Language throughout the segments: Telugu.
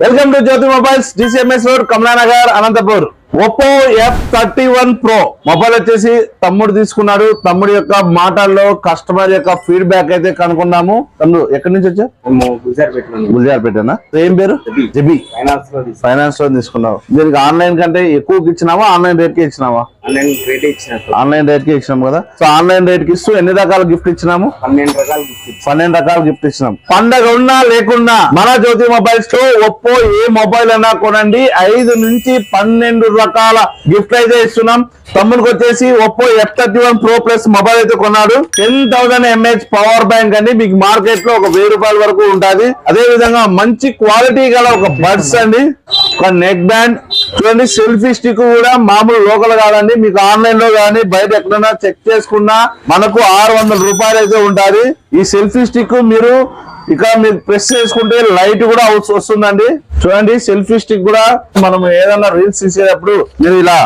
Welcome to Jyothi mobiles, DCMS road, Kamalanagar, Anantapur. Oppo F31 Pro mobile వచ్చేసి తమ్ముడు తీసుకున్నాడు. తమ్ముడు యొక్క మాటల్లో కస్టమర్ యొక్క ఫీడ్బ్యాక్ అయితే కనుక్కున్నాము. తమ్ముడు ఎక్కడి నుంచి వచ్చా? గుల్జార్పేటనా? ఏం పేరు? జబీ. ఫైనాన్స్ లో తీసుకున్నావు. దీనికి ఆన్లైన్ కంటే ఎక్కువకి ఇచ్చినావా, ఆన్లైన్ రేట్ కి ఇచ్చినావా? ఆన్లైన్ రేట్ కి ఇచ్చినాము కదా. సో ఆన్లైన్ రేట్ కి ఇస్తూ ఎన్ని రకాల గిఫ్ట్ ఇచ్చినాము? 12 రకాల గిఫ్ట్ ఇచ్చినాం. పండగ ఉన్నా లేకున్నా మన జ్యోతి మొబైల్స్ లో ఒప్పో ఏ మొబైల్ అయినా కొనండి, 5 నుంచి 12 రకాల గిఫ్ట్ అయితే ఇస్తున్నాం. తమ్ముడికి వచ్చేసి Oppo F31 Pro Plus mobile అయితే కొన్నాడు. 10,000 mAh పవర్ బ్యాంక్ అండి. మీకు మార్కెట్ లో ఒక 1000 రూపాయల వరకు ఉంటుంది. అదే విధంగా మంచి క్వాలిటీ గల ఒక బడ్స్ అండి, ఒక నెక్ బ్యాండ్ చూడండి. సెల్ఫీ స్టిక్ కూడా మామూలు లోకల్ కాదండి, మీకు ఆన్లైన్ లో కానీ బయట ఎక్కడైనా చెక్ చేసుకున్నా మనకు 600 రూపాయలు అయితే ఉంటుంది. ఈ సెల్ఫీ స్టిక్ మీరు ఇక్కడ మీరు ప్రెస్ చేసుకుంటే లైట్ కూడా వస్తుందండి. చూడండి, సెల్ఫీ స్టిక్ కూడా మనం ఏదైనా రీల్స్ తీసేటప్పుడు మీరు ఇలా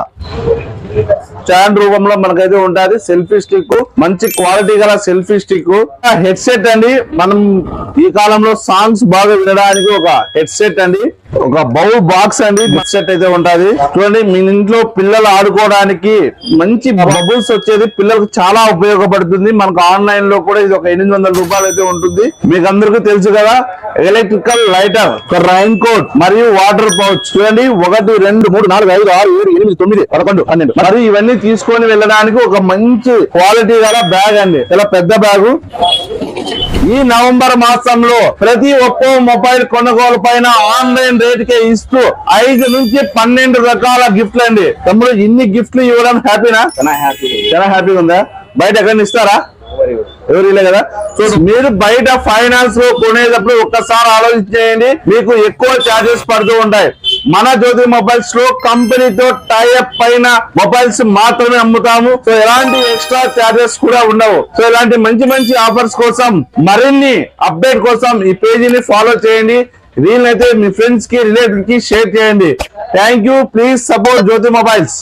స్టాండ్ రూపంలో మనకైతే ఉంటుంది. సెల్ఫీ స్టిక్ మంచి క్వాలిటీ గల సెల్ఫీ స్టిక్. హెడ్ సెట్ అండి, మనం ఈ కాలంలో సాంగ్స్ బాగా వినడానికి ఒక హెడ్ సెట్ అండి. ఒక బౌల్ బాక్స్ అండి, హెడ్ సెట్ అయితే ఉంటది. చూడండి, మీ ఇంట్లో పిల్లలు ఆడుకోవడానికి మంచి బబుల్స్ వచ్చేది పిల్లలకు చాలా ఉపయోగపడుతుంది. మనకు ఆన్లైన్ లో కూడా ఇది ఒక 800 రూపాయలు అయితే ఉంటుంది. మీకు అందరికీ తెలుసు కదా. ఎలక్ట్రికల్ లైటర్, ఒక రైన్ కోట్ మరియు వాటర్ పౌచ్. చూడండి, 1 2 3 4 5 6 7 8 9 11 12 మరియు ఇవన్నీ తీసుకొని వెళ్ళడానికి ఒక మంచి క్వాలిటీ గల బ్యాగ్ అండి. చాలా పెద్ద బ్యాగు. ఈ నవంబర్ మాసంలో ప్రతి ఒక్కో మొబైల్ కొనుగోలు పైన ఆన్లైన్ రేట్ కే ఇస్తూ 5 నుంచి 12 రకాల గిఫ్ట్లు అండి. తమ్ముడు ఇన్ని గిఫ్ట్లు ఇవ్వడం హ్యాపీనా? చాలా హ్యాపీగా ఉందా? బయట ఎక్కడ ఇస్తారా? ఎవరు ఇలా కదా. సో మీరు బయట ఫైనాన్స్ లో కొనేటప్పుడు ఒక్కసారి ఆలోచించేయండి, మీకు ఎక్కువ ఛార్జెస్ పడుతూ ఉంటాయి. మన జ్యోతి మొబైల్స్ లో కంపెనీతో టైఅప్ పైన మొబైల్స్ మాత్రమే అమ్ముతాము. సో ఎలాంటి ఎక్స్ట్రా ఛార్జెస్ కూడా ఉండవు. సో ఇలాంటి మంచి మంచి ఆఫర్స్ కోసం, మరిన్ని అప్డేట్ కోసం ఈ పేజీని ఫాలో చేయండి. వీళ్ళైతే మీ ఫ్రెండ్స్ కి, రిలేటివ్ కి షేర్ చేయండి. Thank you. Please support Jyothi mobiles.